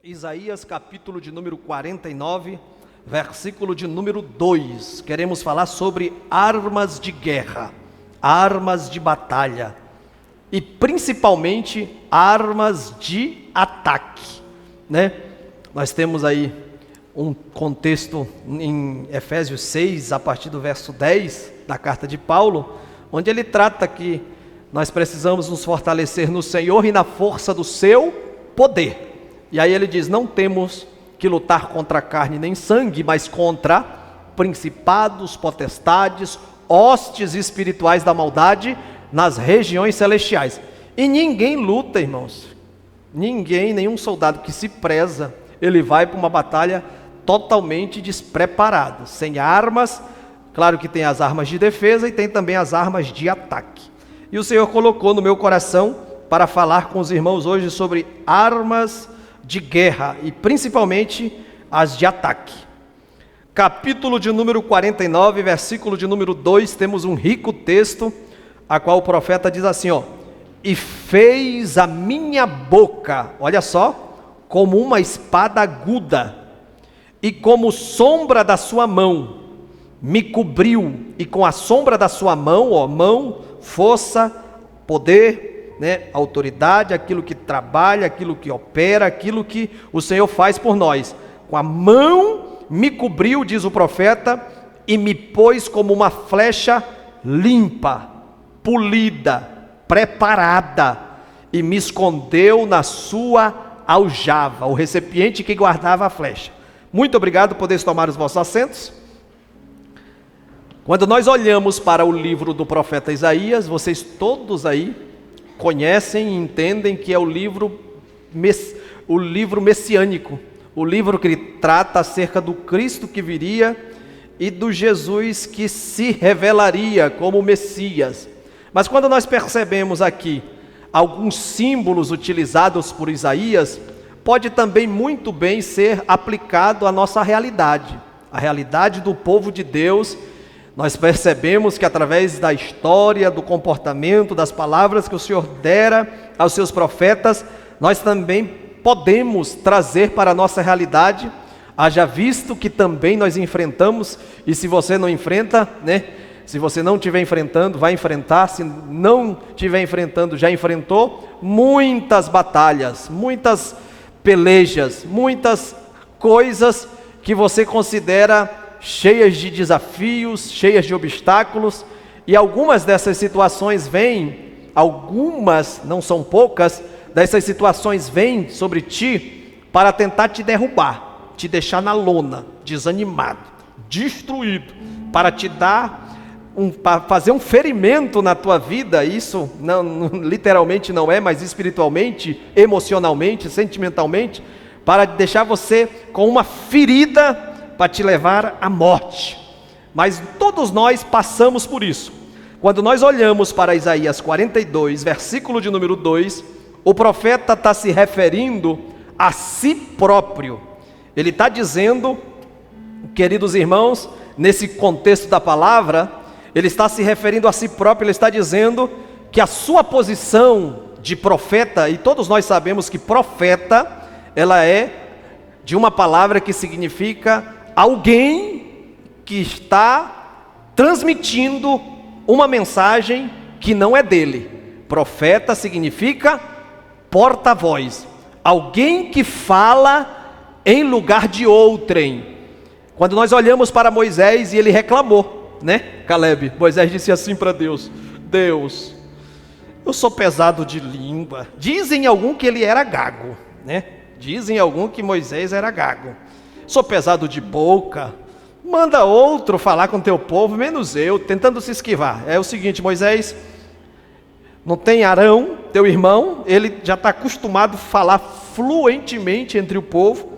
Isaías capítulo de número 49, versículo de número 2. Queremos falar sobre armas de guerra, armas de batalha e principalmente armas de ataque, né? Nós temos aí um contexto em Efésios 6, a partir do verso 10 da carta de Paulo, onde ele trata que nós precisamos nos fortalecer no Senhor e na força do seu poder. E aí ele diz: não temos que lutar contra carne nem sangue, mas contra principados, potestades, hostes espirituais da maldade nas regiões celestiais. E ninguém luta, irmãos, nenhum soldado que se preza, ele vai para uma batalha totalmente despreparado, sem armas. Claro que tem as armas de defesa e tem também as armas de ataque. E o Senhor colocou no meu coração para falar com os irmãos hoje sobre armas de guerra e principalmente as de ataque. Capítulo de número 49, versículo de número 2, temos um rico texto, a qual o profeta diz assim, e fez a minha boca, olha só, como uma espada aguda, e como sombra da sua mão, me cobriu, e com a sombra da sua mão, mão, força, poder, autoridade, aquilo que trabalha, aquilo que opera, aquilo que o Senhor faz por nós. Com a mão me cobriu, diz o profeta, e me pôs como uma flecha limpa, polida, preparada, e me escondeu na sua aljava, o recipiente que guardava a flecha. Muito obrigado por poder tomar os vossos assentos. Quando nós olhamos para o livro do profeta Isaías, vocês todos aí conhecem e entendem que é o livro messiânico, o livro que ele trata acerca do Cristo que viria e do Jesus que se revelaria como Messias. Mas quando nós percebemos aqui alguns símbolos utilizados por Isaías, pode também muito bem ser aplicado à nossa realidade, a realidade do povo de Deus. Nós percebemos que através da história, do comportamento, das palavras que o Senhor dera aos seus profetas, nós também podemos trazer para a nossa realidade, haja visto que também nós enfrentamos, e se você não enfrenta, se você não estiver enfrentando, vai enfrentar, se não estiver enfrentando, já enfrentou, muitas batalhas, muitas pelejas, muitas coisas que você considera cheias de desafios, cheias de obstáculos, e algumas dessas situações vêm, algumas, não são poucas, dessas situações vêm sobre ti para tentar te derrubar, te deixar na lona, desanimado, destruído, para te dar, para fazer um ferimento na tua vida. Isso não, literalmente não é, mas espiritualmente, emocionalmente, sentimentalmente, para deixar você com uma ferida, para te levar à morte. Mas todos nós passamos por isso. Quando nós olhamos para Isaías 42, versículo de número 2, o profeta está se referindo a si próprio. Ele está dizendo, queridos irmãos, nesse contexto da palavra, ele está se referindo a si próprio. Ele está dizendo que a sua posição de profeta, e todos nós sabemos que profeta, ela é de uma palavra que significa alguém que está transmitindo uma mensagem que não é dele. Profeta significa porta-voz, alguém que fala em lugar de outrem. Quando nós olhamos para Moisés e ele reclamou, Caleb, Moisés disse assim para Deus: Deus, eu sou pesado de língua. Dizem algum que ele era gago, Dizem algum que Moisés era gago. Sou pesado de boca, manda outro falar com teu povo, menos eu, tentando se esquivar. É o seguinte, Moisés, não tem Arão, teu irmão, ele já está acostumado a falar fluentemente entre o povo.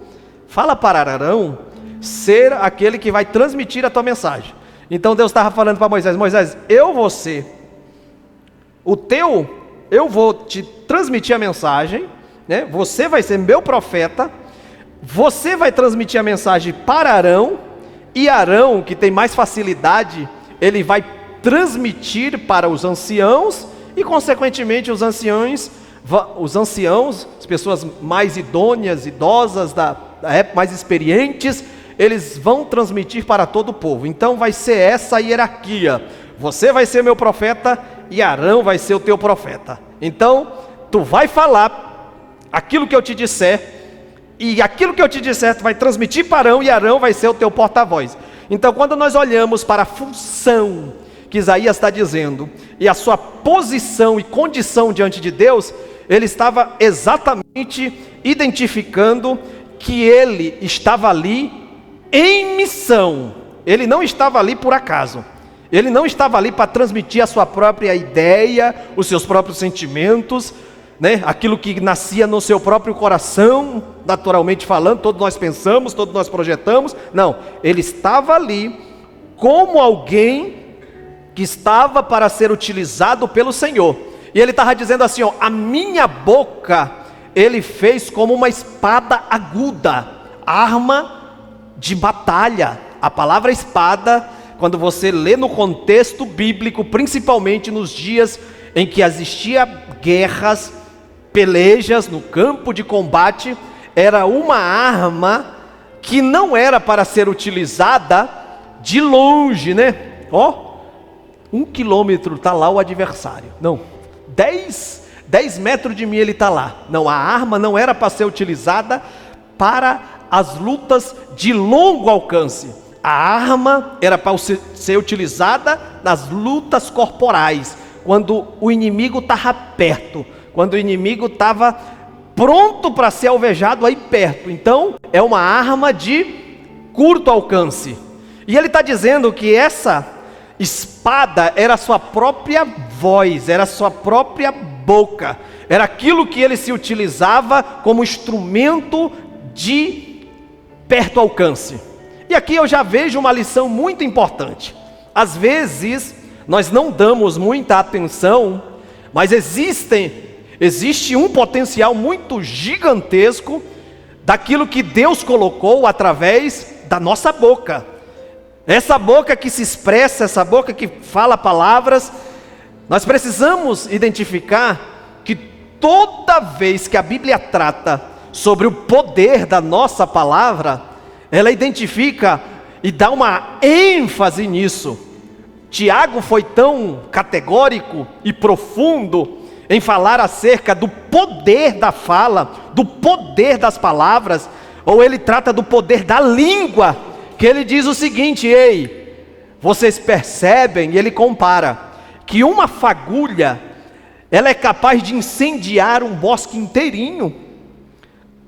Fala para Arão ser aquele que vai transmitir a tua mensagem. Então Deus estava falando para Moisés: Moisés, eu vou te transmitir a mensagem, você vai ser meu profeta. Você vai transmitir a mensagem para Arão, e Arão, que tem mais facilidade, ele vai transmitir para os anciãos, e consequentemente os anciãos os anciãos, as pessoas mais idôneas, idosas, da época, mais experientes, eles vão transmitir para todo o povo. Então vai ser essa a hierarquia: você vai ser meu profeta e Arão vai ser o teu profeta. Então tu vai falar aquilo que eu te disser, e aquilo que eu te disser tu vai transmitir para Arão, e Arão vai ser o teu porta-voz. Então quando nós olhamos para a função que Isaías está dizendo, e a sua posição e condição diante de Deus, ele estava exatamente identificando que ele estava ali em missão. Ele não estava ali por acaso. Ele não estava ali para transmitir a sua própria ideia, os seus próprios sentimentos, né? Aquilo que nascia no seu próprio coração, naturalmente falando, todos nós pensamos, todos nós projetamos. Não, ele estava ali como alguém que estava para ser utilizado pelo Senhor. E ele estava dizendo assim, ó: a minha boca ele fez como uma espada aguda, arma de batalha. A palavra espada, quando você lê no contexto bíblico, principalmente nos dias em que existia guerras, pelejas no campo de combate, era uma arma que não era para ser utilizada de longe, né? Ó, 1 quilômetro está lá o adversário. Não, 10 metros de mim ele está lá. Não, a arma não era para ser utilizada para as lutas de longo alcance. A arma era para ser utilizada nas lutas corporais, quando o inimigo estava perto, quando o inimigo estava pronto para ser alvejado aí perto. Então é uma arma de curto alcance. E ele está dizendo que essa espada era a sua própria voz, era a sua própria boca, era aquilo que ele se utilizava como instrumento de perto alcance. E aqui eu já vejo uma lição muito importante. Às vezes nós não damos muita atenção, mas existe um potencial muito gigantesco daquilo que Deus colocou através da nossa boca. Essa boca que se expressa, essa boca que fala palavras. Nós precisamos identificar que toda vez que a Bíblia trata sobre o poder da nossa palavra, ela identifica e dá uma ênfase nisso. Tiago foi tão categórico e profundo em falar acerca do poder da fala, do poder das palavras, ou ele trata do poder da língua, que ele diz o seguinte: ei, vocês percebem, e ele compara, que uma fagulha, ela é capaz de incendiar um bosque inteirinho.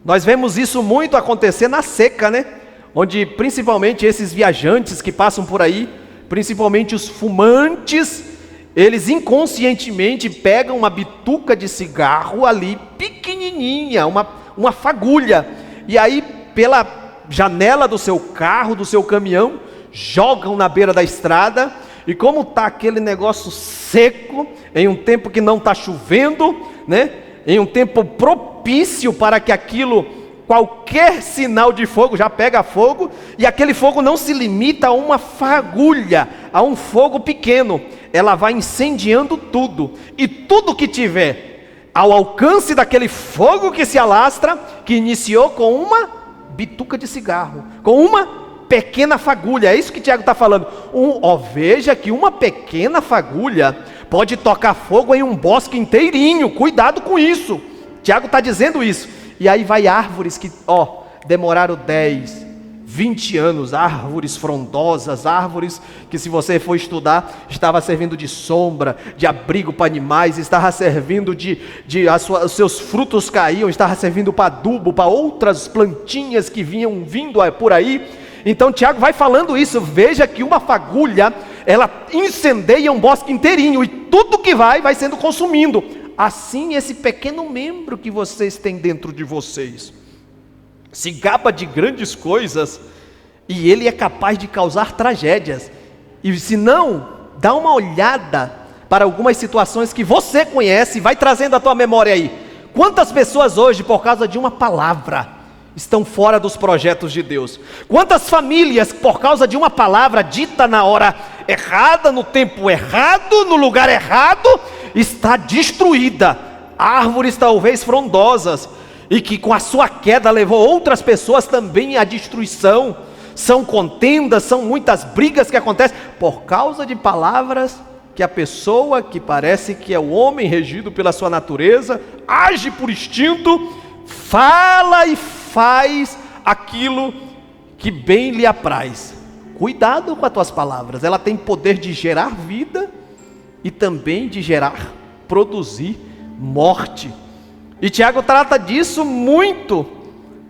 Nós vemos isso muito acontecer na seca, né? Onde principalmente esses viajantes que passam por aí, principalmente os fumantes, eles inconscientemente pegam uma bituca de cigarro ali, pequenininha, uma fagulha, e aí pela janela do seu carro, do seu caminhão, jogam na beira da estrada. E como está aquele negócio seco, em um tempo que não está chovendo, né? Em um tempo propício para que aquilo, qualquer sinal de fogo já pega fogo, e aquele fogo não se limita a uma fagulha, a um fogo pequeno, ela vai incendiando tudo, e tudo que tiver ao alcance daquele fogo que se alastra, que iniciou com uma bituca de cigarro, com uma pequena fagulha. É isso que Tiago está falando. Veja que uma pequena fagulha pode tocar fogo em um bosque inteirinho. Cuidado com isso. Tiago está dizendo isso. E aí vai árvores que demoraram 10, 20 anos, árvores frondosas, árvores que, se você for estudar, estava servindo de sombra, de abrigo para animais, estava servindo os seus frutos caíam, estava servindo para adubo, para outras plantinhas que vinham vindo por aí. Então Tiago vai falando isso. Veja que uma fagulha, ela incendeia um bosque inteirinho, e tudo que vai sendo consumindo. Assim, esse pequeno membro que vocês têm dentro de vocês se gaba de grandes coisas, e ele é capaz de causar tragédias. E se não, dá uma olhada para algumas situações que você conhece, vai trazendo a tua memória aí. Quantas pessoas hoje, por causa de uma palavra, estão fora dos projetos de Deus? Quantas famílias, por causa de uma palavra dita na hora errada, no tempo errado, no lugar errado, está destruída? árvores talvez frondosas, e que com a sua queda levou outras pessoas também à destruição. São contendas, são muitas brigas que acontecem por causa de palavras que a pessoa que parece que é o homem regido pela sua natureza, age por instinto, fala e faz aquilo que bem lhe apraz. Cuidado com as tuas palavras, ela tem poder de gerar vida e também de produzir morte. E Tiago trata disso muito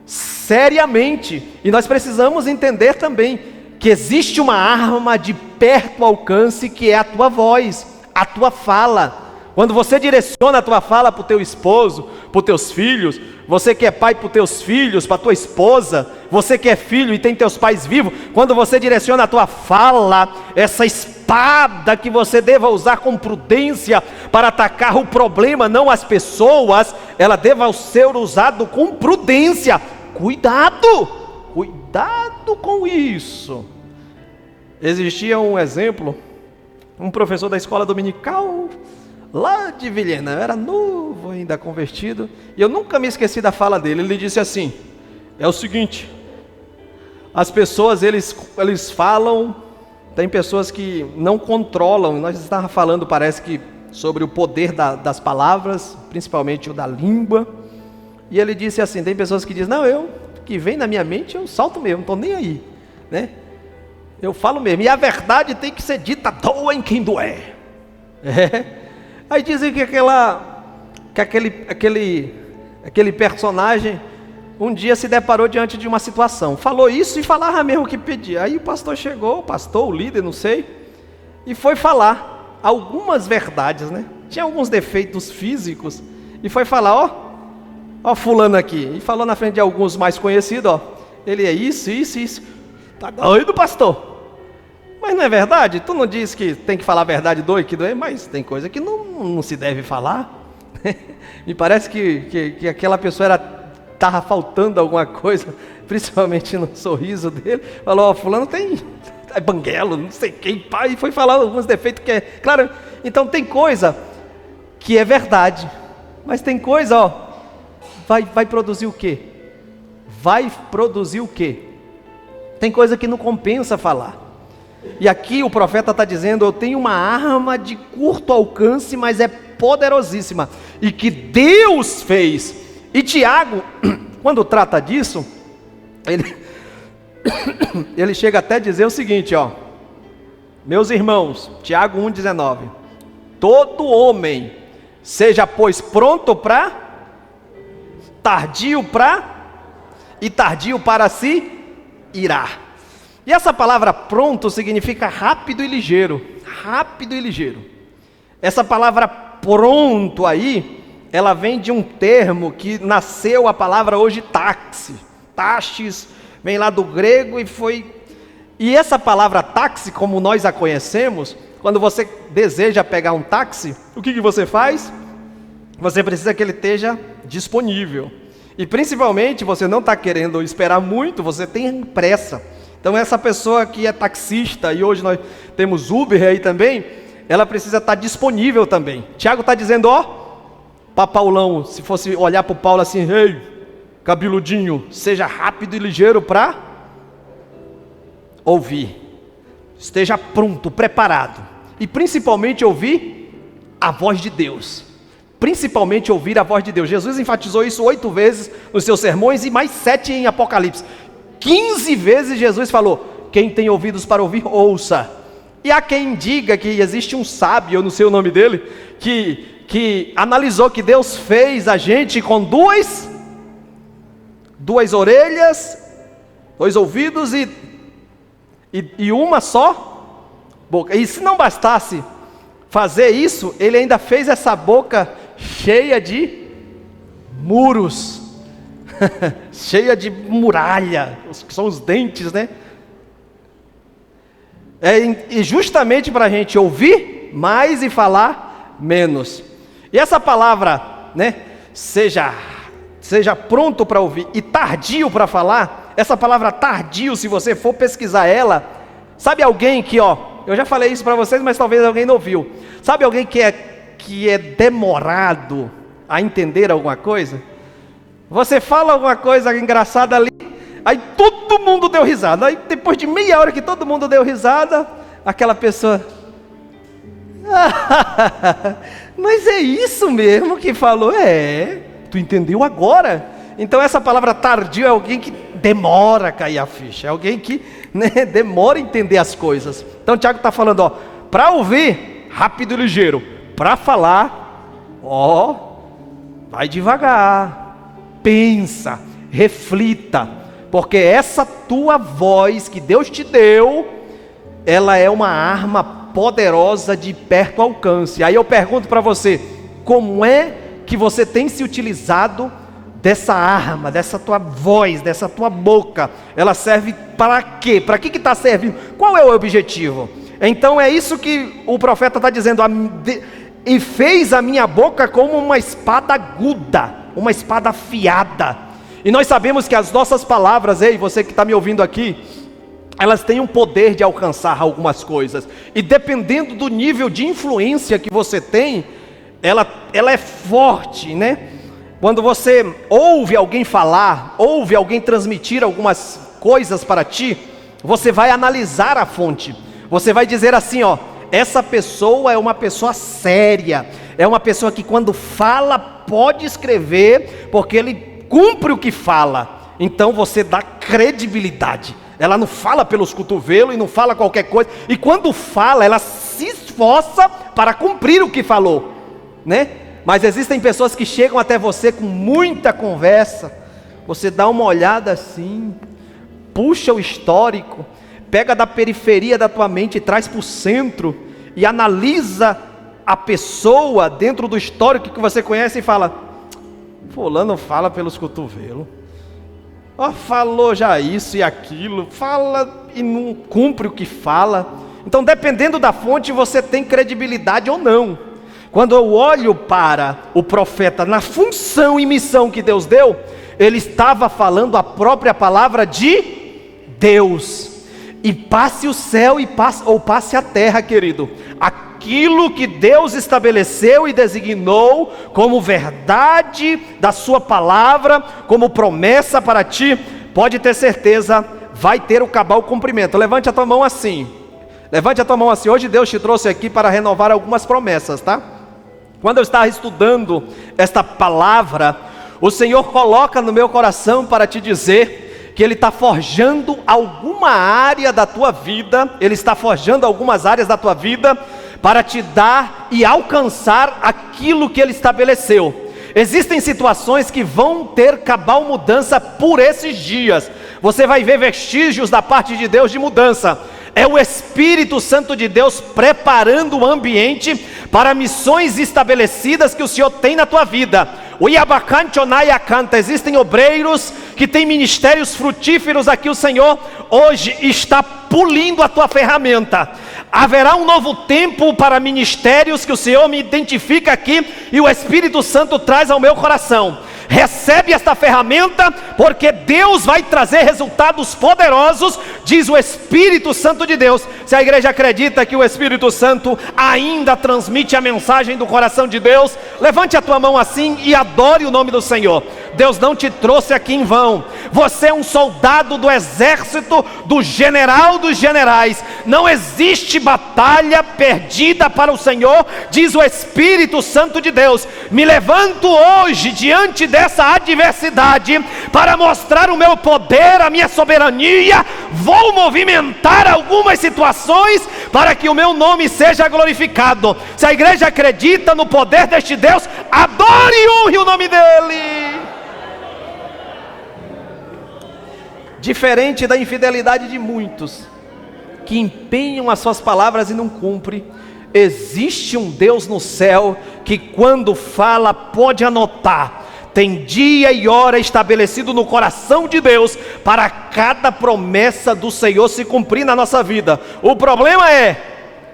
seriamente, e nós precisamos entender também que existe uma arma de perto alcance, que é a tua voz, a tua fala. Quando você direciona a tua fala para o teu esposo, para os teus filhos, você que é pai para os teus filhos, para a tua esposa, você que é filho e tem teus pais vivos, quando você direciona a tua fala, essa espada que você deva usar com prudência para atacar o problema, não as pessoas, ela deva ser usada com prudência. Cuidado com isso. Existia um exemplo, um professor da escola dominical, lá de Vilhena, eu era novo ainda, convertido, e eu nunca me esqueci da fala dele. Ele disse assim: é o seguinte, as pessoas, eles falam, tem pessoas que não controlam. Nós estávamos falando, parece que, sobre o poder das palavras, principalmente o da língua, e ele disse assim, tem pessoas que dizem, não, que vem na minha mente, eu solto mesmo, não estou nem aí, né? Eu falo mesmo, e a verdade tem que ser dita, doa em quem doer. Aí dizem que aquele personagem um dia se deparou diante de uma situação, falou isso e falava mesmo o que pedia. Aí o pastor chegou, o líder, não sei, e foi falar algumas verdades, né? Tinha alguns defeitos físicos, e foi falar, ó fulano aqui, e falou na frente de alguns mais conhecidos, ele é isso, tá doido, pastor? Mas não é verdade? Tu não diz que tem que falar a verdade, que doer, mas tem coisa que não se deve falar. Me parece que aquela pessoa estava faltando alguma coisa, principalmente no sorriso dele. Falou, fulano é banguelo, não sei quem, pai, e foi falar alguns defeitos que é, claro, então tem coisa que é verdade, mas tem coisa, vai produzir o quê? Vai produzir o quê? Tem coisa que não compensa falar. E aqui o profeta está dizendo, eu tenho uma arma de curto alcance, mas é poderosíssima, e que Deus fez. E Tiago, quando trata disso, ele chega até a dizer o seguinte, meus irmãos, Tiago 1,19, todo homem seja pois pronto tardio para se irar. E essa palavra pronto significa rápido e ligeiro. Essa palavra pronto aí, ela vem de um termo que nasceu a palavra hoje taxis, vem lá do grego e essa palavra táxi, como nós a conhecemos, quando você deseja pegar um táxi, o que você faz? Você precisa que ele esteja disponível. E principalmente, você não está querendo esperar muito, você tem pressa. Então essa pessoa que é taxista, e hoje nós temos Uber aí também, ela precisa estar disponível também. Tiago está dizendo, para Paulão, se fosse olhar para o Paulo assim, ei, cabeludinho, seja rápido e ligeiro para ouvir. Esteja pronto, preparado. E principalmente ouvir a voz de Deus. Principalmente ouvir a voz de Deus. Jesus enfatizou isso 8 vezes nos seus sermões e mais 7 em Apocalipse. 15 vezes Jesus falou, quem tem ouvidos para ouvir, ouça. E há quem diga que existe um sábio, eu não sei o nome dele, que analisou que Deus fez a gente com duas orelhas, 2 ouvidos e uma só boca. E se não bastasse fazer isso, ele ainda fez essa boca cheia de muros, cheia de muralha, que são os dentes, né? E justamente para a gente ouvir mais e falar menos. E essa palavra, né? Seja pronto para ouvir e tardio para falar. Essa palavra tardio, se você for pesquisar ela, sabe alguém que, eu já falei isso para vocês, mas talvez alguém não ouviu. Sabe alguém que é demorado? a entender alguma coisa? Você fala alguma coisa engraçada ali, aí todo mundo deu risada. Aí depois de meia hora que todo mundo deu risada, aquela pessoa... mas é isso mesmo que falou? Tu entendeu agora? Então essa palavra tardio é alguém que demora a cair a ficha, é alguém que demora a entender as coisas. Então Tiago está falando, para ouvir, rápido e ligeiro. Para falar, vai devagar, pensa, reflita, porque essa tua voz que Deus te deu, ela é uma arma poderosa de perto alcance. Aí eu pergunto para você, como é que você tem se utilizado dessa arma, dessa tua voz, dessa tua boca? Ela serve para quê? Para que está servindo? Qual é o objetivo? Então é isso que o profeta está dizendo, e fez a minha boca como uma espada aguda, uma espada afiada. E nós sabemos que as nossas palavras, você que está me ouvindo aqui, elas têm um poder de alcançar algumas coisas, e dependendo do nível de influência que você tem, ela é forte, né? Quando você ouve alguém falar, ouve alguém transmitir algumas coisas para ti, você vai analisar a fonte, você vai dizer assim, essa pessoa é uma pessoa séria, é uma pessoa que quando fala pode escrever, porque ele cumpre o que fala. Então você dá credibilidade. Ela não fala pelos cotovelos e não fala qualquer coisa, e quando fala, ela se esforça para cumprir o que falou, né? Mas existem pessoas que chegam até você com muita conversa, você dá uma olhada assim, puxa o histórico, pega da periferia da tua mente e traz para o centro, e analisa a pessoa dentro do histórico que você conhece e fala, fulano fala pelos cotovelos, falou já isso e aquilo, fala e não cumpre o que fala. Então dependendo da fonte você tem credibilidade ou não. Quando eu olho para o profeta na função e missão que Deus deu, ele estava falando a própria palavra de Deus. E passe o céu ou passe a terra, querido, aquilo que Deus estabeleceu e designou como verdade da sua palavra, como promessa para ti, pode ter certeza, vai ter o cabal cumprimento. Levante a tua mão assim, hoje Deus te trouxe aqui para renovar algumas promessas, tá? Quando eu estava estudando esta palavra, o Senhor coloca no meu coração para te dizer que Ele está forjando alguma área da tua vida, Ele está forjando algumas áreas da tua vida, para te dar e alcançar aquilo que Ele estabeleceu. Existem situações que vão ter cabal mudança por esses dias, você vai ver vestígios da parte de Deus de mudança. É o Espírito Santo de Deus preparando o ambiente para missões estabelecidas que o Senhor tem na tua vida. O Iabacantonai canta, existem obreiros que têm ministérios frutíferos aqui, o Senhor hoje está pulindo a tua ferramenta. Haverá um novo tempo para ministérios que o Senhor me identifica aqui e o Espírito Santo traz ao meu coração. Recebe esta ferramenta, porque Deus vai trazer resultados poderosos, diz o Espírito Santo de Deus. Se a igreja acredita que o Espírito Santo ainda transmite a mensagem do coração de Deus, levante a tua mão assim e adore o nome do Senhor. Deus não te trouxe aqui em vão, você é um soldado do exército, do general dos generais. Não existe batalha perdida para o Senhor, diz o Espírito Santo de Deus. Me levanto hoje diante dessa adversidade para mostrar o meu poder, a minha soberania. Vou movimentar algumas situações para que o meu nome seja glorificado. Se a igreja acredita no poder deste Deus, adore e honre o nome dele. Diferente da infidelidade de muitos que empenham as suas palavras e não cumprem, existe um Deus no céu que quando fala pode anotar. Tem dia e hora estabelecido no coração de Deus para cada promessa do Senhor se cumprir na nossa vida. O problema é,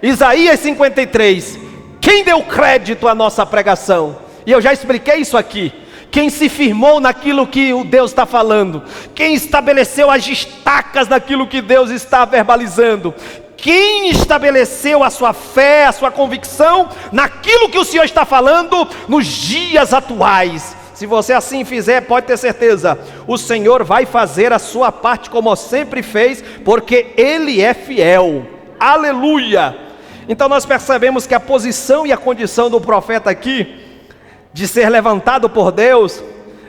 Isaías 53, quem deu crédito à nossa pregação? E eu já expliquei isso aqui. Quem se firmou naquilo que o Deus está falando, quem estabeleceu as estacas daquilo que Deus está verbalizando, Quem estabeleceu a sua fé, a sua convicção naquilo que o Senhor está falando nos dias atuais? Se você assim fizer, pode ter certeza, o Senhor vai fazer a sua parte como sempre fez, porque Ele é fiel. Aleluia! Então nós percebemos que a posição e a condição do profeta aqui, de ser levantado por Deus,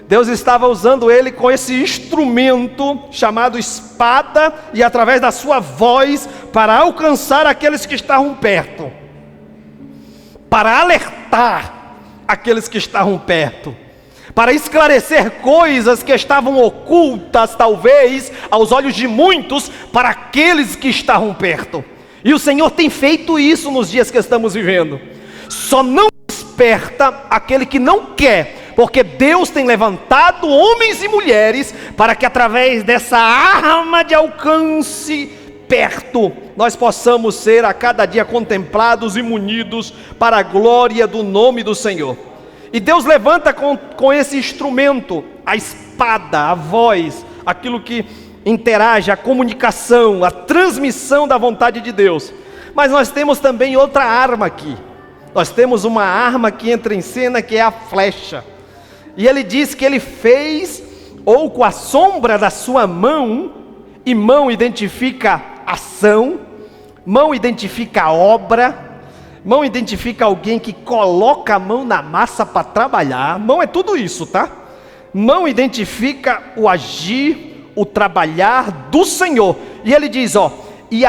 Deus estava usando ele com esse instrumento chamado espada, e através da sua voz, para alcançar aqueles que estavam perto, para alertar aqueles que estavam perto, para esclarecer coisas que estavam ocultas, talvez, aos olhos de muitos, para aqueles que estavam perto. E o Senhor tem feito isso nos dias que estamos vivendo. Só não desperta aquele que não quer, porque Deus tem levantado homens e mulheres para que através dessa arma de alcance perto, nós possamos ser a cada dia contemplados e munidos para a glória do nome do Senhor. E Deus levanta com esse instrumento, a espada, a voz, aquilo que interage, a comunicação, a transmissão da vontade de Deus. Mas nós temos também outra arma aqui. Nós temos uma arma que entra em cena, que é a flecha. E ele diz que ele fez, ou com a sombra da sua mão, e mão identifica ação, mão identifica obra, mão identifica alguém que coloca a mão na massa para trabalhar. Mão é tudo isso, tá? Mão identifica o agir, o trabalhar do Senhor. E ele diz, ó, e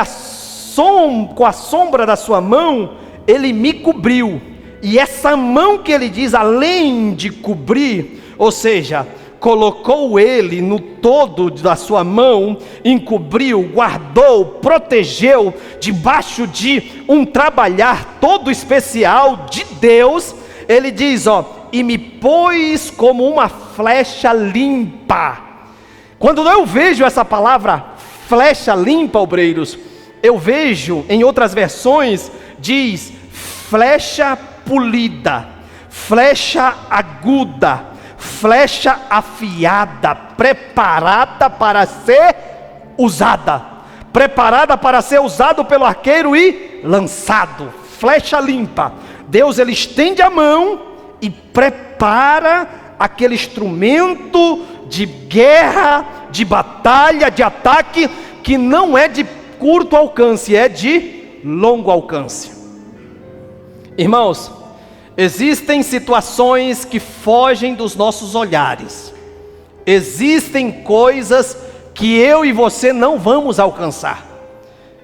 com a sombra da sua mão, ele me cobriu. E essa mão que ele diz, além de cobrir, ou seja, colocou ele no todo da sua mão, encobriu, guardou, protegeu, debaixo de um trabalhar todo especial de Deus. Ele diz, ó, e me pôs como uma flecha limpa. Quando eu vejo essa palavra flecha limpa, obreiros, eu vejo em outras versões, diz flecha polida, flecha aguda, flecha afiada, preparada para ser usada, preparada para ser usado pelo arqueiro e lançado. Flecha limpa. Deus, ele estende a mão e prepara aquele instrumento de guerra, de batalha, de ataque, que não é de curto alcance, é de longo alcance. Irmãos, existem situações que fogem dos nossos olhares. Existem coisas que eu e você não vamos alcançar.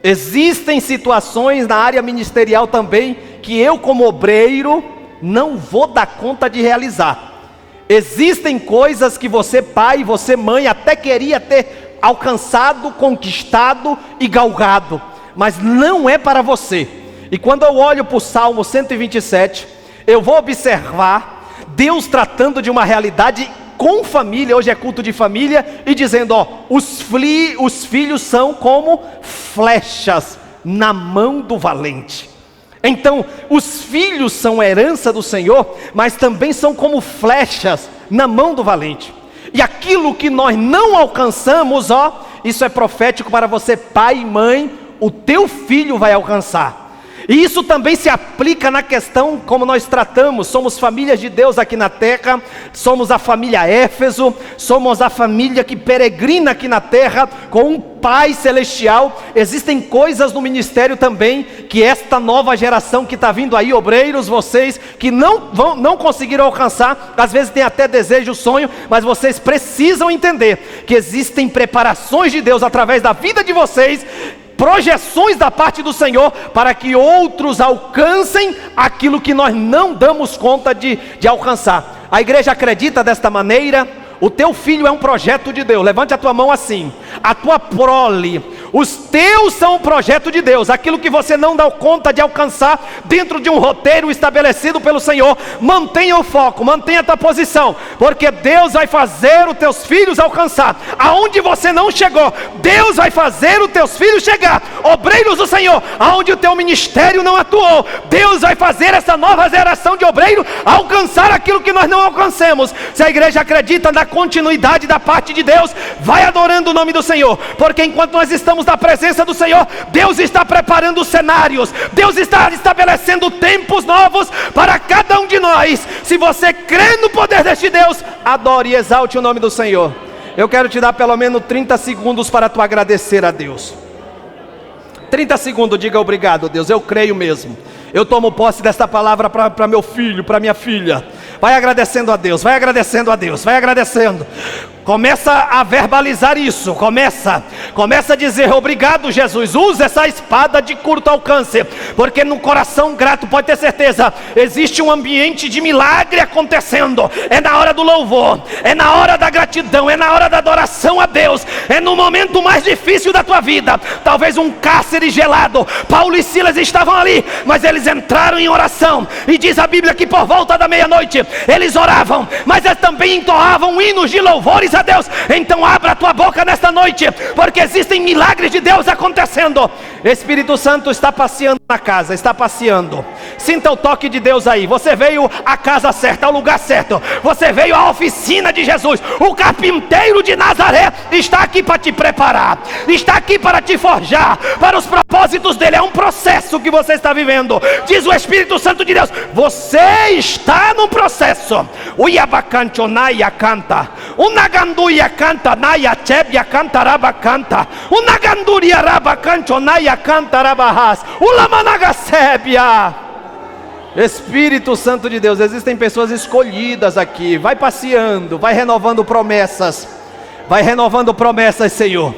Existem situações na área ministerial também que eu, como obreiro, não vou dar conta de realizar. Existem coisas que você, pai, você, mãe, até queria ter alcançado, conquistado e galgado, mas não é para você. E quando eu olho para o Salmo 127, eu vou observar Deus tratando de uma realidade com família. Hoje é culto de família, e dizendo, ó, os filhos são como flechas na mão do valente. Então, os filhos são herança do Senhor, mas também são como flechas na mão do valente. E aquilo que nós não alcançamos, ó, isso é profético para você, pai e mãe, o teu filho vai alcançar. E isso também se aplica na questão como nós tratamos. Somos famílias de Deus aqui na terra, somos a família Éfeso, somos a família que peregrina aqui na terra com um Pai celestial. Existem coisas no ministério também que esta nova geração que está vindo aí, obreiros, vocês que não conseguiram alcançar, às vezes tem até desejo, sonho, mas vocês precisam entender que existem preparações de Deus através da vida de vocês, projeções da parte do Senhor, para que outros alcancem aquilo que nós não damos conta de alcançar. A igreja acredita desta maneira. O teu filho é um projeto de Deus. Levante a tua mão assim. A tua prole, os teus são um projeto de Deus. Aquilo que você não dá conta de alcançar dentro de um roteiro estabelecido pelo Senhor, mantenha o foco, mantenha a tua posição, porque Deus vai fazer os teus filhos alcançar. Aonde você não chegou, Deus vai fazer os teus filhos chegar. Obreiros do Senhor, aonde o teu ministério não atuou, Deus vai fazer essa nova geração de obreiros alcançar aquilo que nós não alcancemos. Se a igreja acredita na continuidade da parte de Deus, vai adorando o nome do Senhor, porque enquanto nós estamos estamos na presença do Senhor, Deus está preparando cenários, Deus está estabelecendo tempos novos para cada um de nós. Se você crê no poder deste Deus, adore e exalte o nome do Senhor. Eu quero te dar pelo menos 30 segundos para tu agradecer a Deus. 30 segundos, diga obrigado, Deus, eu creio mesmo. Eu tomo posse desta palavra para meu filho, para minha filha. Vai agradecendo a Deus, vai agradecendo a Deus, vai agradecendo. Começa a verbalizar isso, começa a dizer: obrigado, Jesus. Usa essa espada de curto alcance, porque no coração grato, pode ter certeza, existe um ambiente de milagre acontecendo. É na hora do louvor, é na hora da gratidão, é na hora da adoração a Deus, é no momento mais difícil da tua vida, talvez um cárcere gelado. Paulo e Silas estavam ali, mas eles entraram em oração, e diz a Bíblia que por volta da meia-noite eles oravam, mas eles também entoavam hinos de louvores a Deus. Então abra a tua boca nesta noite, porque existem milagres de Deus acontecendo. Espírito Santo está passeando na casa, está passeando. Sinta o toque de Deus aí. Você veio à casa certa, ao lugar certo. Você veio à oficina de Jesus. O carpinteiro de Nazaré está aqui para te preparar, está aqui para te forjar para os propósitos dele. É um processo que você está vivendo. Diz o Espírito Santo de Deus: você está no processo. O Yabacantonaya canta, o Naganduia canta, Naya Chebia canta, Raba canta, o Naganduria Raba Cantonaya canta, Rabahas, o Lamanagasébia. Espírito Santo de Deus, existem pessoas escolhidas aqui. Vai passeando, vai renovando promessas, Senhor.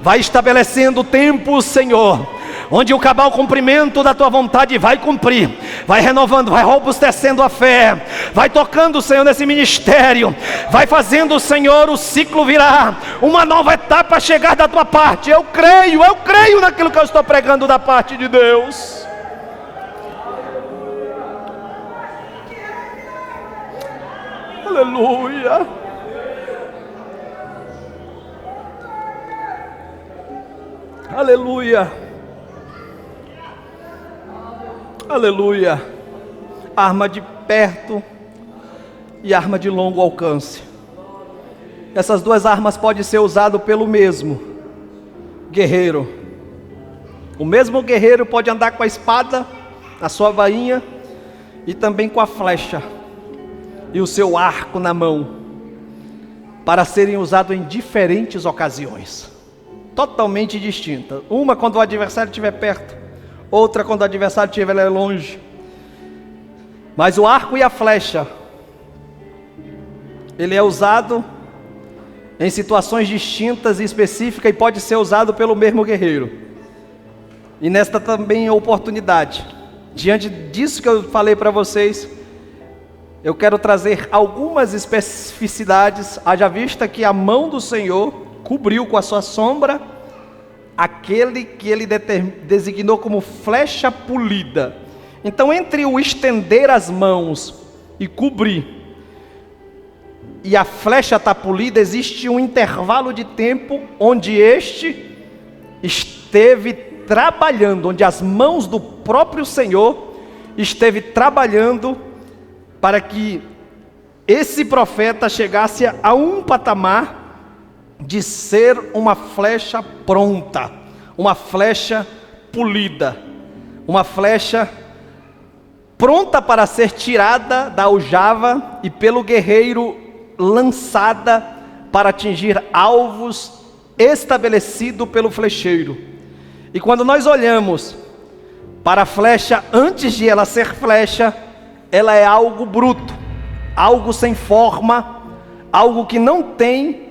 Vai estabelecendo tempos, Senhor, onde o cabal cumprimento da tua vontade vai cumprir. Vai renovando, vai robustecendo a fé, vai tocando, Senhor, nesse ministério, vai fazendo, Senhor, o ciclo virar, uma nova etapa chegar da tua parte. Eu creio naquilo que eu estou pregando da parte de Deus. Aleluia. Aleluia. Aleluia. Arma de perto e arma de longo alcance. Essas duas armas podem ser usadas pelo mesmo guerreiro. O mesmo guerreiro pode andar com a espada na sua bainha e também com a flecha e o seu arco na mão, para serem usados em diferentes ocasiões, totalmente distintas. Uma quando o adversário estiver perto, outra quando o adversário estiver longe. Mas o arco e a flecha, ele é usado em situações distintas e específicas, e pode ser usado pelo mesmo guerreiro. E nesta também oportunidade, diante disso que eu falei para vocês, eu quero trazer algumas especificidades, haja vista que a mão do Senhor cobriu com a sua sombra aquele que ele designou como flecha polida. Então, entre o estender as mãos e cobrir e a flecha estar polida, existe um intervalo de tempo onde este esteve trabalhando, onde as mãos do próprio Senhor esteve trabalhando para que esse profeta chegasse a um patamar de ser uma flecha pronta, uma flecha polida, uma flecha pronta para ser tirada da aljava e pelo guerreiro lançada para atingir alvos estabelecidos pelo flecheiro. E quando nós olhamos para a flecha, antes de ela ser flecha, ela é algo bruto, algo sem forma, algo que não tem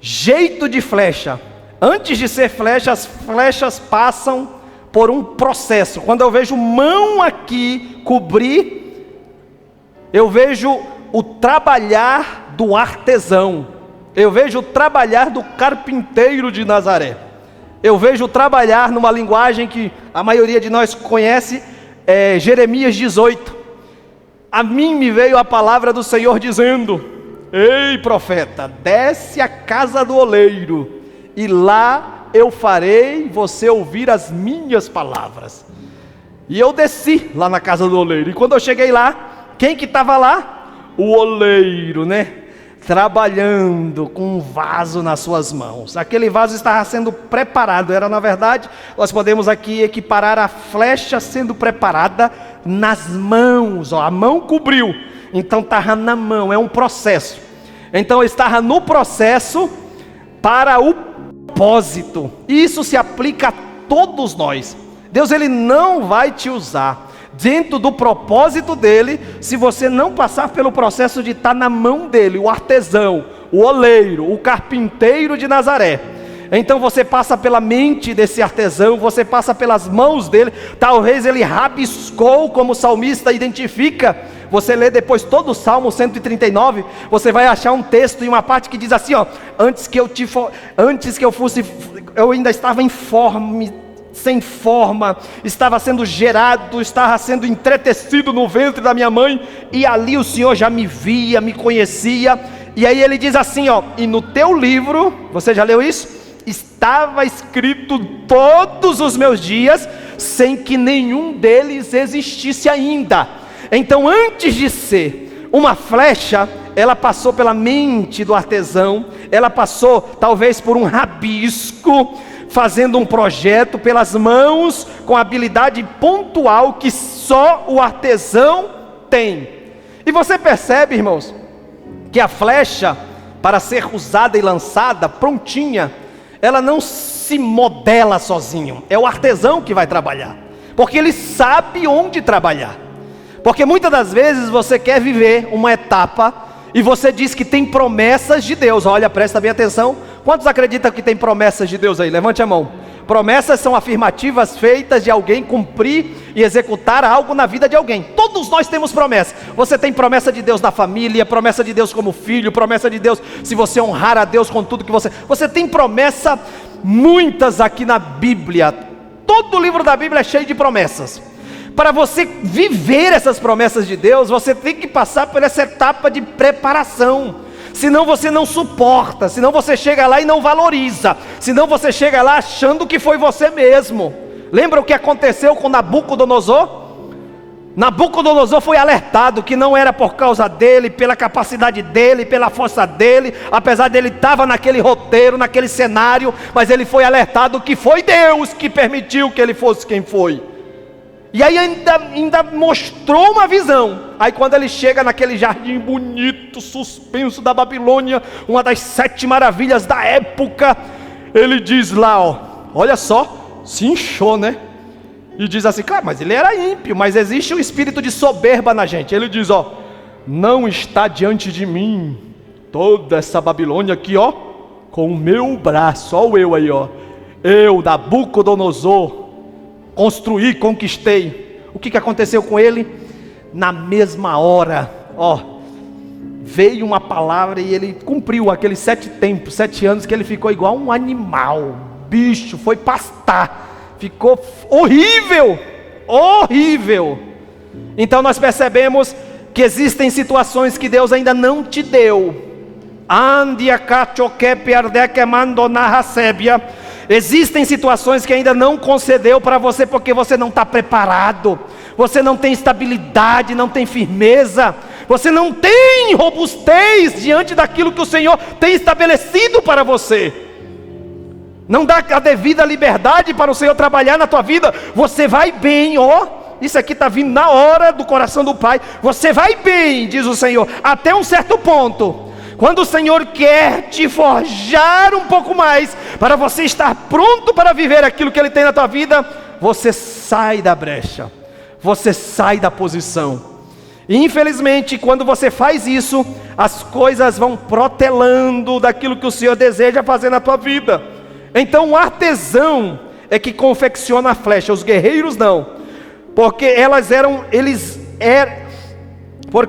jeito de flecha. Antes de ser flecha, as flechas passam por um processo. Quando eu vejo mão aqui cobrir, eu vejo o trabalhar do artesão, eu vejo o trabalhar do carpinteiro de Nazaré, eu vejo trabalhar numa linguagem que a maioria de nós conhece, Jeremias 18. A mim me veio a palavra do Senhor dizendo: ei profeta, desce à casa do oleiro, e lá eu farei você ouvir as minhas palavras. E eu desci lá na casa do oleiro, e quando eu cheguei lá, quem que estava lá? O oleiro, né? trabalhando com um vaso nas suas mãos. Aquele vaso estava sendo preparado. Era, na verdade, nós podemos aqui equiparar a flecha sendo preparada nas mãos. A mão cobriu, então estava na mão, é um processo. Então estava no processo para o propósito. Isso se aplica a todos nós. Deus, ele não vai te usar dentro do propósito dele, se você não passar pelo processo de estar na mão dele, o artesão, o oleiro, o carpinteiro de Nazaré. Então você passa pela mente desse artesão, você passa pelas mãos dele. Talvez ele rabiscou, como o salmista identifica. Você lê depois todo o Salmo 139, você vai achar um texto e uma parte que diz assim, ó: antes que eu fosse, eu ainda estava informe, sem forma, estava sendo gerado, estava sendo entretecido no ventre da minha mãe, e ali o Senhor já me via, me conhecia. E aí ele diz assim, ó: e no teu livro, você já leu isso? Estava escrito todos os meus dias, sem que nenhum deles existisse ainda. Então, antes de ser uma flecha, ela passou pela mente do artesão, ela passou talvez por um rabisco, fazendo um projeto pelas mãos, com habilidade pontual que só o artesão tem. E você percebe, irmãos, que a flecha, para ser usada e lançada, prontinha, ela não se modela sozinho, é o artesão que vai trabalhar, porque ele sabe onde trabalhar. Porque muitas das vezes você quer viver uma etapa e você diz que tem promessas de Deus. Olha, presta bem atenção. Quantos acreditam que tem promessas de Deus aí? Levante a mão. Promessas são afirmativas feitas de alguém cumprir e executar algo na vida de alguém. Todos nós temos promessas. Você tem promessa de Deus na família, promessa de Deus como filho, promessa de Deus se você honrar a Deus com tudo que você tem promessa, muitas aqui na Bíblia. Todo o livro da Bíblia é cheio de promessas. Para você viver essas promessas de Deus, você tem que passar por essa etapa de preparação. Senão você não suporta, senão você chega lá e não valoriza, senão você chega lá achando que foi você mesmo. Lembra o que aconteceu com Nabucodonosor? Nabucodonosor foi alertado que não era por causa dele, pela capacidade dele, pela força dele, apesar dele estar naquele roteiro, naquele cenário, mas ele foi alertado que foi Deus que permitiu que ele fosse quem foi. E aí ainda mostrou uma visão. Aí quando ele chega naquele jardim bonito, suspenso da Babilônia, uma das 7 maravilhas da época, ele diz lá, ó, olha só, se inchou, né? E diz assim, cara, mas ele era ímpio, mas existe um espírito de soberba na gente. Ele diz, ó, não está diante de mim toda essa Babilônia aqui, ó, com o meu braço, ó, eu aí, ó, eu, Nabucodonosor, construí, conquistei. O que aconteceu com ele? Na mesma hora, ó, veio uma palavra e ele cumpriu aqueles 7 tempos, 7 anos que ele ficou igual um animal, bicho, foi pastar, ficou horrível, horrível. Então nós percebemos que existem situações que Deus ainda não te deu. Existem situações que ainda não concedeu para você, porque você não está preparado, você não tem estabilidade, não tem firmeza, você não tem robustez diante daquilo que o Senhor tem estabelecido para você. Não dá a devida liberdade para o Senhor trabalhar na tua vida. Você vai bem, ó, isso aqui está vindo na hora do coração do Pai. Você vai bem, diz o Senhor, até um certo ponto. Quando o Senhor quer te forjar um pouco mais, para você estar pronto para viver aquilo que Ele tem na tua vida, você sai da brecha, você sai da posição. E infelizmente, quando você faz isso, as coisas vão protelando daquilo que o Senhor deseja fazer na tua vida. Então o artesão é que confecciona a flecha, os guerreiros não, porque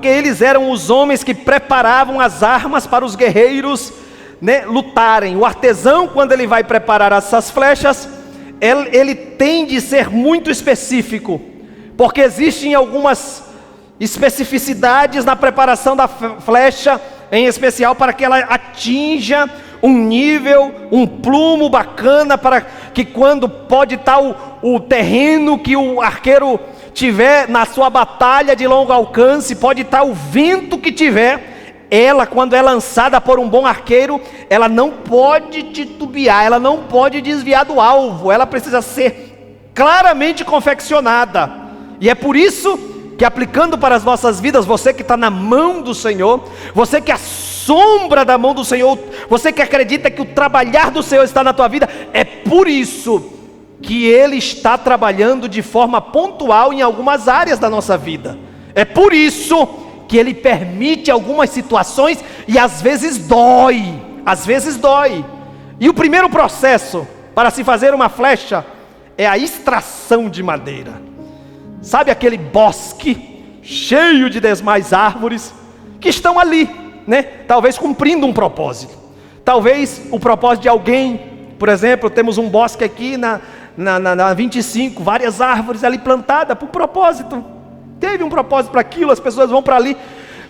eles eram os homens que preparavam as armas para os guerreiros, né, lutarem. O artesão, quando ele vai preparar essas flechas, ele tem de ser muito específico, porque existem algumas especificidades na preparação da flecha, em especial para que ela atinja um nível, um plumo bacana, para que quando pode estar o terreno que o arqueiro tiver na sua batalha de longo alcance, pode estar o vento que tiver, ela, quando é lançada por um bom arqueiro, ela não pode titubear, ela não pode desviar do alvo, ela precisa ser claramente confeccionada. E é por isso que, aplicando para as nossas vidas, você que está na mão do Senhor, você que é a sombra da mão do Senhor, você que acredita que o trabalhar do Senhor está na tua vida, é por isso que Ele está trabalhando de forma pontual em algumas áreas da nossa vida. É por isso que Ele permite algumas situações e às vezes dói, E o primeiro processo para se fazer uma flecha é a extração de madeira. Sabe aquele bosque cheio de demais árvores que estão ali, né? Talvez cumprindo um propósito. Talvez o propósito de alguém, por exemplo, temos um bosque aqui na 25, várias árvores ali plantadas por propósito. Teve um propósito para aquilo, as pessoas vão para ali.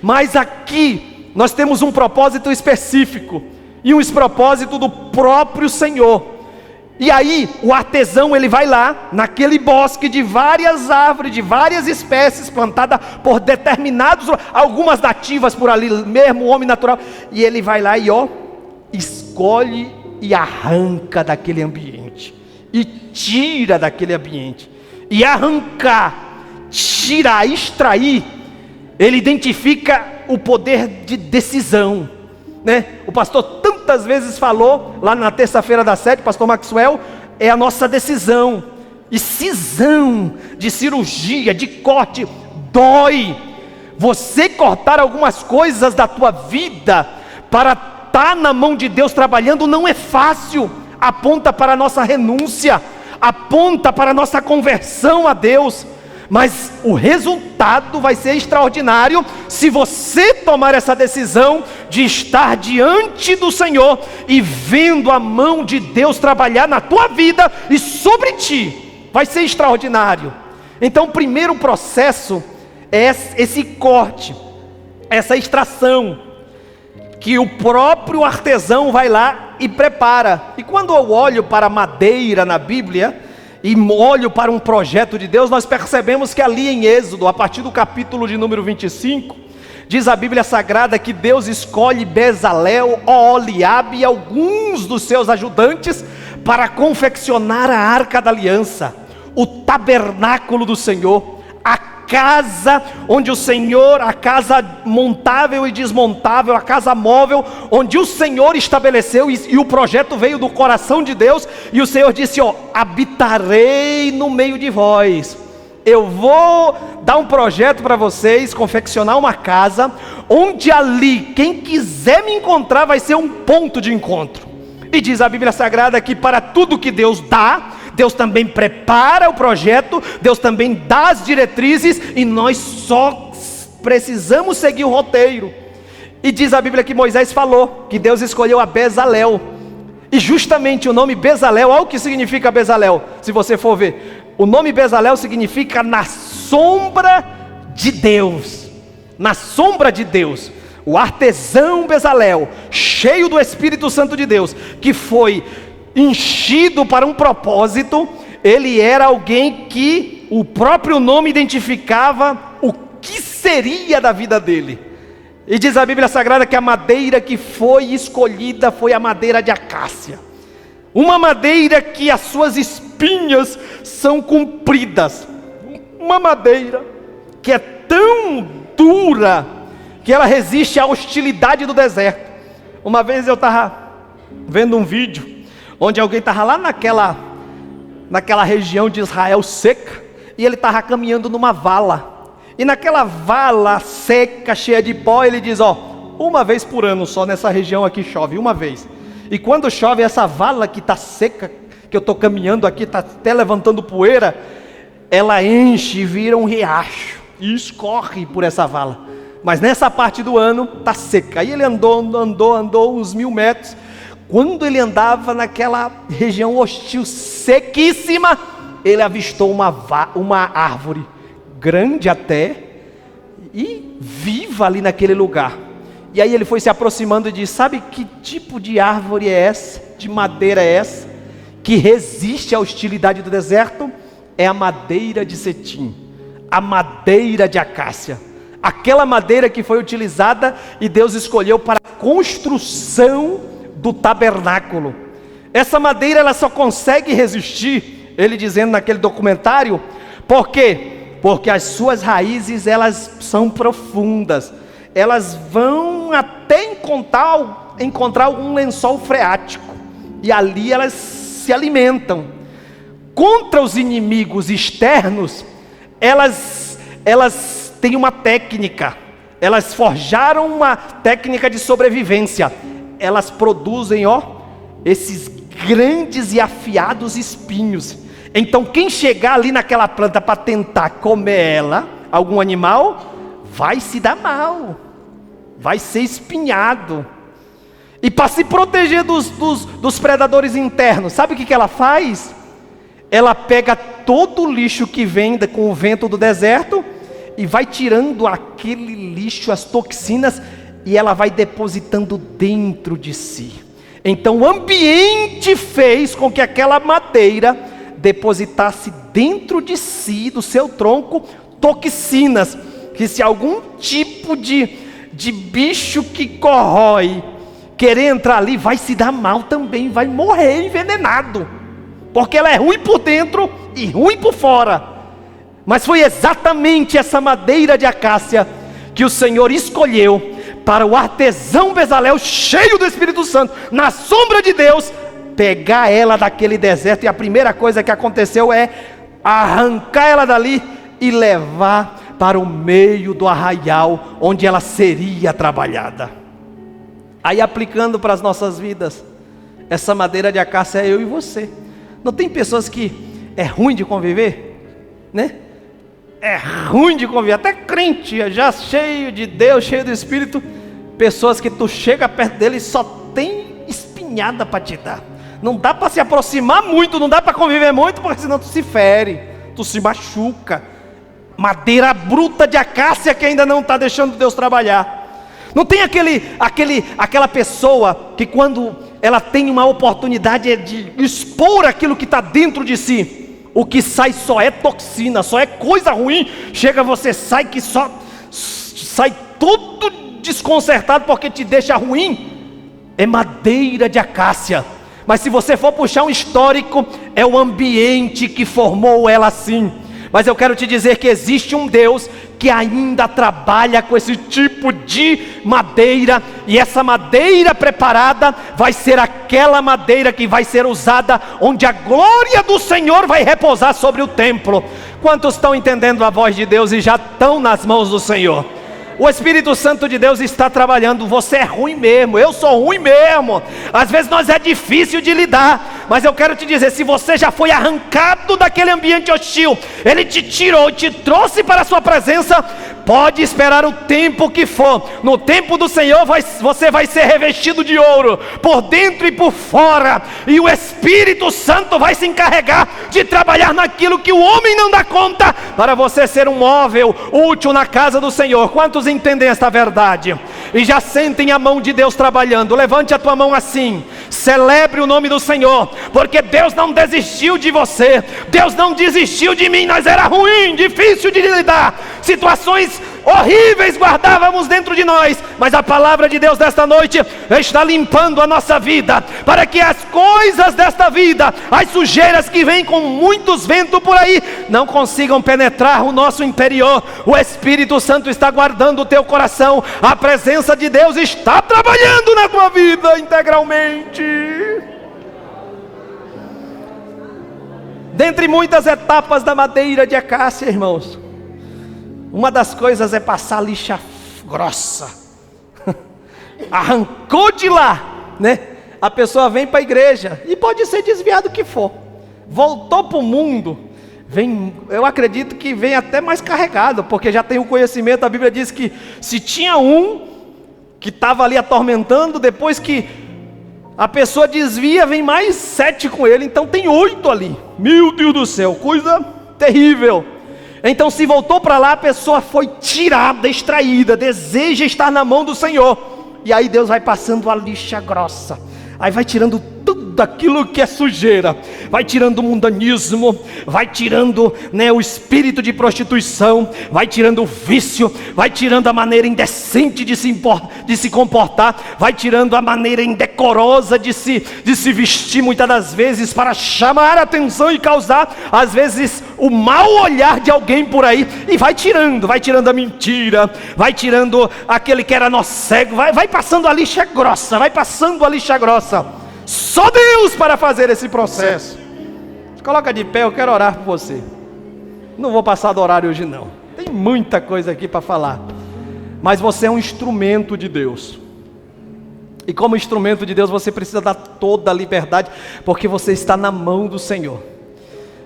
Mas aqui nós temos um propósito específico, e um propósito do próprio Senhor. E aí o artesão, ele vai lá naquele bosque de várias árvores, de várias espécies plantadas por determinados, algumas nativas por ali mesmo, o homem natural, e ele vai lá e escolhe e arranca daquele ambiente, e tira daquele ambiente. E arrancar, tirar, extrair, ele identifica o poder de decisão, né? O pastor tantas vezes falou, lá na terça-feira da 7, pastor Maxwell, é a nossa decisão. E cisão de cirurgia, de corte, dói. Você cortar algumas coisas da tua vida para estar na mão de Deus trabalhando não é fácil. Aponta para a nossa renúncia, aponta para a nossa conversão a Deus. Mas o resultado vai ser extraordinário se você tomar essa decisão de estar diante do Senhor e vendo a mão de Deus trabalhar na tua vida e sobre ti. Vai ser extraordinário. Então o primeiro processo é esse corte, essa extração, que o próprio artesão vai lá e prepara. E quando eu olho para a madeira na Bíblia e olho para um projeto de Deus, nós percebemos que ali em Êxodo, a partir do capítulo de número 25, diz a Bíblia Sagrada que Deus escolhe Bezalel, Oholiabe e alguns dos seus ajudantes para confeccionar a Arca da Aliança, o tabernáculo do Senhor, a casa onde o Senhor, a casa montável e desmontável, a casa móvel, onde o Senhor estabeleceu, e o projeto veio do coração de Deus, e o Senhor disse: habitarei no meio de vós. Eu vou dar um projeto para vocês, confeccionar uma casa, onde ali, quem quiser me encontrar, vai ser um ponto de encontro. E diz a Bíblia Sagrada que para tudo que Deus dá, Deus também prepara o projeto, Deus também dá as diretrizes, e nós só precisamos seguir o roteiro. E diz a Bíblia que Moisés falou que Deus escolheu a Bezalel, e justamente o nome Bezalel, olha o que significa Bezalel, se você for ver, o nome Bezalel significa na sombra de Deus, na sombra de Deus. O artesão Bezalel, cheio do Espírito Santo de Deus, que foi enchido para um propósito, ele era alguém que o próprio nome identificava o que seria da vida dele. E diz a Bíblia Sagrada que a madeira que foi escolhida foi a madeira de acácia, uma madeira que as suas espinhas são compridas, uma madeira que é tão dura que ela resiste à hostilidade do deserto. Uma vez eu estava vendo um vídeo onde alguém estava lá naquela região de Israel seca, e ele estava caminhando numa vala, e naquela vala seca, cheia de pó, ele diz: uma vez por ano só nessa região aqui chove, uma vez, e quando chove essa vala que está seca, que eu estou caminhando aqui, está até levantando poeira, ela enche e vira um riacho, e escorre por essa vala, mas nessa parte do ano está seca. Aí ele andou uns 1000 metros, quando ele andava naquela região hostil, sequíssima, ele avistou uma árvore, grande até, e viva ali naquele lugar. E aí ele foi se aproximando e disse: sabe que tipo de árvore é essa, de madeira é essa, que resiste à hostilidade do deserto? É a madeira de cetim, a madeira de acácia, aquela madeira que foi utilizada e Deus escolheu para a construção do tabernáculo. Essa madeira ela só consegue resistir, ele dizendo naquele documentário, por quê? Porque as suas raízes elas são profundas, elas vão até encontrar um lençol freático, e ali elas se alimentam. Contra os inimigos externos, elas têm uma técnica, elas forjaram uma técnica de sobrevivência, elas produzem, esses grandes e afiados espinhos. Então quem chegar ali naquela planta para tentar comer ela, algum animal, vai se dar mal, vai ser espinhado. E para se proteger dos predadores internos, sabe o que ela faz? Ela pega todo o lixo que vem com o vento do deserto e vai tirando aquele lixo, as toxinas, e ela vai depositando dentro de si. Então o ambiente fez com que aquela madeira depositasse dentro de si, do seu tronco, toxinas, que se algum tipo de bicho que corrói querer entrar ali, vai se dar mal também, vai morrer envenenado, porque ela é ruim por dentro e ruim por fora. Mas foi exatamente essa madeira de acácia que o Senhor escolheu para o artesão Bezalel, cheio do Espírito Santo, na sombra de Deus, pegar ela daquele deserto. E a primeira coisa que aconteceu é arrancar ela dali e levar para o meio do arraial, onde ela seria trabalhada. Aí, aplicando para as nossas vidas, essa madeira de acácia é eu e você. Não tem pessoas que é ruim de conviver, né? É ruim de conviver, até crente, já cheio de Deus, cheio do Espírito, pessoas que tu chega perto dele e só tem espinhada para te dar. Não dá para se aproximar muito, não dá para conviver muito, porque senão tu se fere, tu se machuca. Madeira bruta de acácia que ainda não está deixando Deus trabalhar. Não tem aquela pessoa que quando ela tem uma oportunidade de expor aquilo que está dentro de si, o que sai só é toxina, só é coisa ruim. Chega, você sai todo desconcertado porque te deixa ruim. É madeira de acácia. Mas se você for puxar um histórico, é o ambiente que formou ela assim. Mas eu quero te dizer que existe um Deus que ainda trabalha com esse tipo de madeira, e essa madeira preparada vai ser aquela madeira que vai ser usada onde a glória do Senhor vai repousar sobre o templo. Quantos estão entendendo a voz de Deus e já estão nas mãos do Senhor? O Espírito Santo de Deus está trabalhando. Você é ruim mesmo, eu sou ruim mesmo, às vezes nós é difícil de lidar, mas eu quero te dizer, se você já foi arrancado daquele ambiente hostil, Ele te tirou, te trouxe para a sua presença, pode esperar o tempo que for. No tempo do Senhor você vai ser revestido de ouro, por dentro e por fora, e o Espírito Santo vai se encarregar de trabalhar naquilo que o homem não dá conta, para você ser um móvel útil na casa do Senhor. Quantos entendem esta verdade? E já sentem a mão de Deus trabalhando? Levante a tua mão assim, celebre o nome do Senhor, porque Deus não desistiu de você, Deus não desistiu de mim. Nós era ruim, difícil de lidar, situações horríveis guardávamos dentro de nós, mas a palavra de Deus desta noite está limpando a nossa vida, para que as coisas desta vida, as sujeiras que vêm com muitos ventos por aí, não consigam penetrar o nosso interior. O Espírito Santo está guardando o teu coração, a presença de Deus está trabalhando na tua vida integralmente. Dentre muitas etapas da madeira de acácia, irmãos, uma das coisas é passar lixa grossa. Arrancou de lá, né? A pessoa vem para a igreja e pode ser desviado o que for, voltou para o mundo, vem, eu acredito que vem até mais carregado, porque já tem o conhecimento. A Bíblia diz que se tinha um que estava ali atormentando, depois que a pessoa desvia, vem mais 7 com ele, então tem 8 ali. Meu Deus do céu, coisa terrível. Então, se voltou para lá, a pessoa foi tirada, extraída, deseja estar na mão do Senhor, e aí Deus vai passando a lixa grossa, aí vai tirando tudo aquilo que é sujeira, vai tirando o mundanismo, vai tirando, o espírito de prostituição, vai tirando o vício, vai tirando a maneira indecente de se comportar, vai tirando a maneira indecorosa de se vestir, muitas das vezes para chamar a atenção e causar às vezes o mau olhar de alguém por aí, e vai tirando a mentira, vai tirando aquele que era nó cego, vai passando a lixa grossa, Só Deus para fazer esse processo. Coloca de pé, eu quero orar por você. Não vou passar do horário hoje não, tem muita coisa aqui para falar, mas você é um instrumento de Deus, e como instrumento de Deus você precisa dar toda a liberdade, porque você está na mão do Senhor.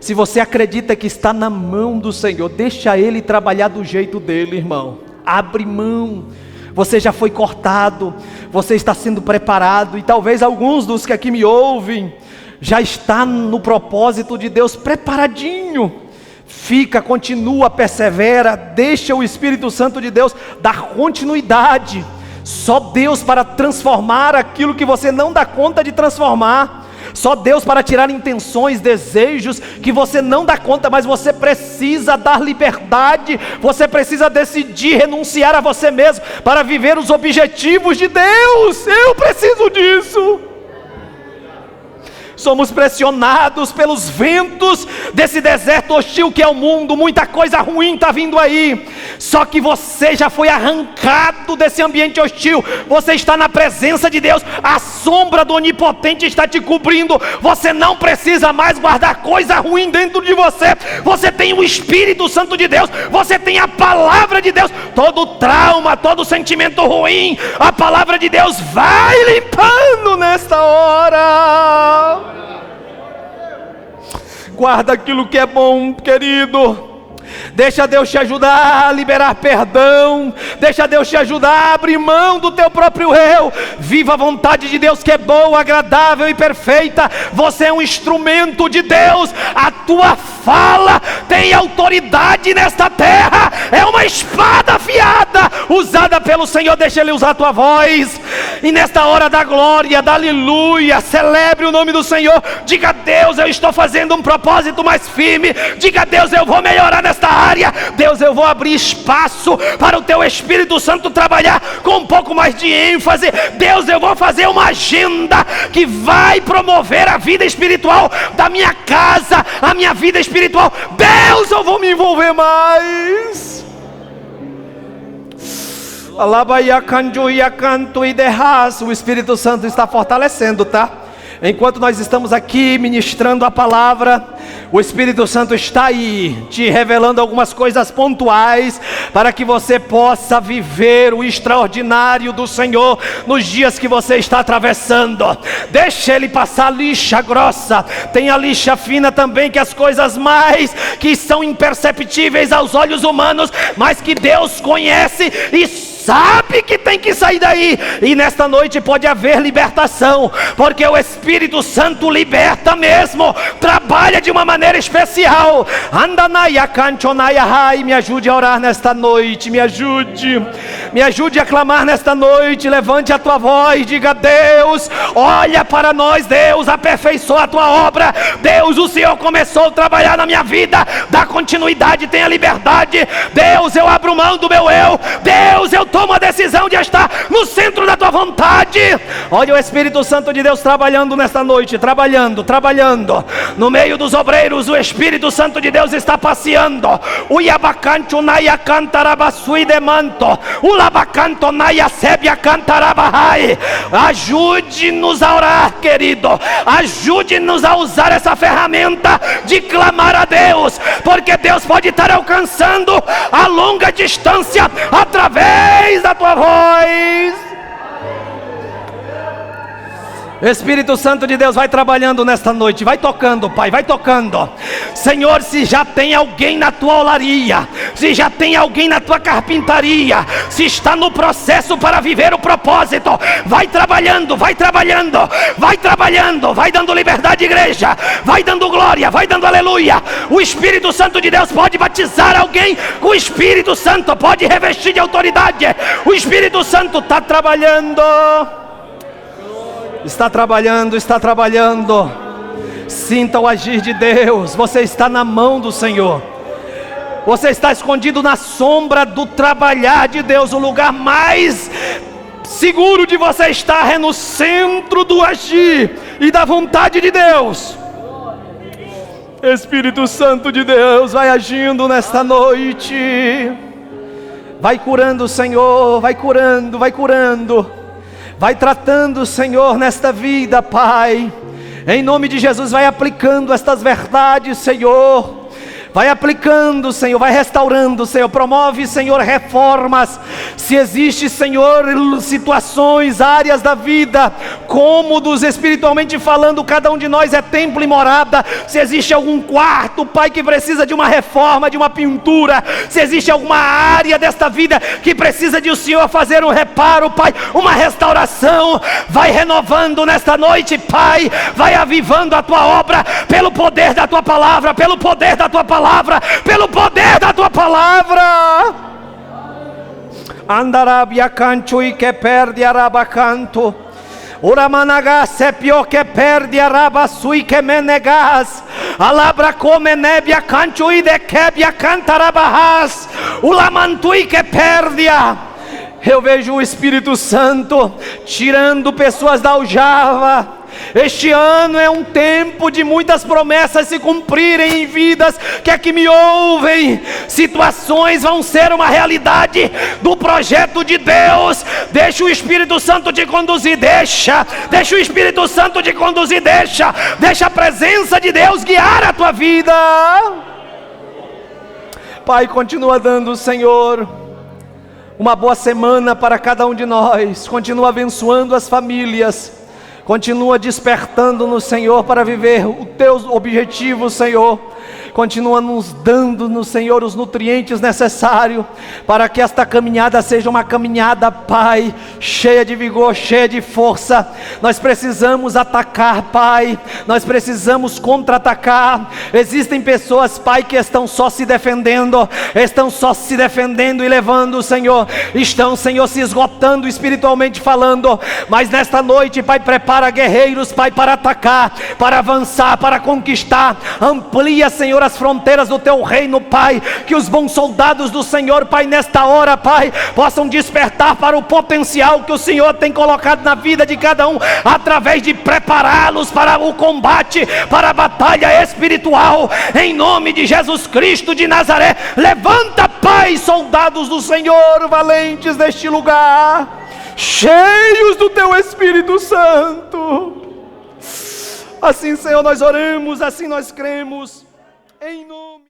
Se você acredita que está na mão do Senhor, deixa Ele trabalhar do jeito dele, irmão. Abre mão. Você já foi cortado, você está sendo preparado, e talvez alguns dos que aqui me ouvem já está no propósito de Deus preparadinho. Continua, persevera, deixa o Espírito Santo de Deus dar continuidade. Só Deus para transformar aquilo que você não dá conta de transformar. Só Deus para tirar intenções, desejos que você não dá conta, mas você precisa dar liberdade, você precisa decidir renunciar a você mesmo para viver os objetivos de Deus. Eu preciso disso. Somos pressionados pelos ventos desse deserto hostil que é o mundo. Muita coisa ruim está vindo aí. Só que você já foi arrancado desse ambiente hostil. Você está na presença de Deus. A sombra do Onipotente está te cobrindo. Você não precisa mais guardar coisa ruim dentro de você. Você tem o Espírito Santo de Deus. Você tem a palavra de Deus. Todo trauma, todo sentimento ruim, a palavra de Deus vai limpando nesta hora. Guarda aquilo que é bom, querido. Deixa Deus te ajudar a liberar perdão. Deixa Deus te ajudar a abrir mão do teu próprio eu. Viva a vontade de Deus que é boa, agradável e perfeita. Você é um instrumento de Deus. A tua fala tem autoridade nesta terra. É uma espada afiada usada pelo Senhor. Deixa Ele usar a tua voz. E nesta hora da glória, da aleluia, celebre o nome do Senhor. Diga a Deus, eu estou fazendo um propósito mais firme. Diga a Deus, eu vou melhorar nesta área. Deus, eu vou abrir espaço para o teu Espírito Santo trabalhar com um pouco mais de ênfase. Deus, eu vou fazer uma agenda que vai promover a vida espiritual da minha casa, a minha vida espiritual. Deus, eu vou me envolver mais. O Espírito Santo está fortalecendo, tá? Enquanto nós estamos aqui ministrando a palavra, o Espírito Santo está aí, te revelando algumas coisas pontuais, para que você possa viver o extraordinário do Senhor, nos dias que você está atravessando. Deixa Ele passar a lixa grossa, tem a lixa fina também, que as coisas mais que são imperceptíveis aos olhos humanos, mas que Deus conhece e sabe que tem que sair daí. E nesta noite pode haver libertação, porque o Espírito Santo liberta mesmo, trabalha de uma maneira especial. Me ajude a orar nesta noite, me ajude a clamar nesta noite. Levante a tua voz, diga: Deus, olha para nós. Deus, aperfeiçoa a tua obra. Deus, o Senhor começou a trabalhar na minha vida, dá continuidade, tenha liberdade. Deus, eu abro mão do meu eu. Deus, eu tomo a decisão de estar no centro da tua vontade. Olha o Espírito Santo de Deus trabalhando nesta noite, trabalhando no meio dos obreiros. O Espírito Santo de Deus está passeando. O yabacanto naia cantarabasui de manto, o labacanto naia sebia cantarabahai. Ajude-nos a orar, querido. Ajude-nos a usar essa ferramenta de clamar a Deus, porque Deus pode estar alcançando a longa distância através da tua voz. Espírito Santo de Deus vai trabalhando nesta noite, vai tocando, Pai, vai tocando. Senhor, se já tem alguém na tua olaria, se já tem alguém na tua carpintaria, se está no processo para viver o propósito, vai trabalhando, vai dando liberdade, igreja, vai dando glória, vai dando aleluia. O Espírito Santo de Deus pode batizar alguém com o Espírito Santo, pode revestir de autoridade. O Espírito Santo está trabalhando. Está trabalhando, está trabalhando. Sinta o agir de Deus. Você está na mão do Senhor. Você está escondido na sombra do trabalhar de Deus. O lugar mais seguro de você estar é no centro do agir e da vontade de Deus. Espírito Santo de Deus, vai agindo nesta noite. Vai curando, Senhor, vai curando, vai curando. Vai tratando, Senhor, nesta vida, Pai. Em nome de Jesus, vai aplicando estas verdades, Senhor. Vai aplicando, Senhor, vai restaurando, Senhor. Promove, Senhor, reformas. Se existe, Senhor, situações, áreas da vida, cômodos, espiritualmente falando, cada um de nós é templo e morada. Se existe algum quarto, Pai, que precisa de uma reforma, de uma pintura. Se existe alguma área desta vida que precisa de o Senhor fazer um reparo, Pai, uma restauração. Vai renovando nesta noite, Pai. Vai avivando a Tua obra pelo poder da Tua palavra, pelo poder da Tua palavra, pelo poder da Tua palavra. Andarabia canto e que perde arabacanto. Uramanaga sepio que perde arabasui que menegas. Alabra come nebia canto e de quebia cantarabahas. Ulamantui que perdia. Eu vejo o Espírito Santo tirando pessoas da aljava. Este ano é um tempo de muitas promessas se cumprirem em vidas que aqui me ouvem. Situações vão ser uma realidade do projeto de Deus. Deixa o Espírito Santo te conduzir, deixa o Espírito Santo te conduzir, deixa a presença de Deus guiar a tua vida. Pai, continua dando, Senhor, uma boa semana para cada um de nós. Continua abençoando as famílias. Continua despertando no Senhor para viver o Teu objetivo, Senhor. Continua nos dando no Senhor os nutrientes necessários para que esta caminhada seja uma caminhada, Pai, cheia de vigor, cheia de força. Nós precisamos atacar, Pai. Nós precisamos contra-atacar. Existem pessoas, Pai, que estão só se defendendo e levando, Senhor. Estão, Senhor, se esgotando espiritualmente falando. Mas nesta noite, Pai, prepara guerreiros, Pai, para atacar, para avançar, para conquistar. Amplia, Senhor, as fronteiras do Teu reino, Pai. Que os bons soldados do Senhor, Pai, nesta hora, Pai, possam despertar para o potencial que o Senhor tem colocado na vida de cada um, através de prepará-los para o combate, para a batalha espiritual. Em nome de Jesus Cristo de Nazaré, levanta, Pai, soldados do Senhor, valentes deste lugar, cheios do Teu Espírito Santo. Assim, Senhor, nós oramos, assim nós cremos. Em nome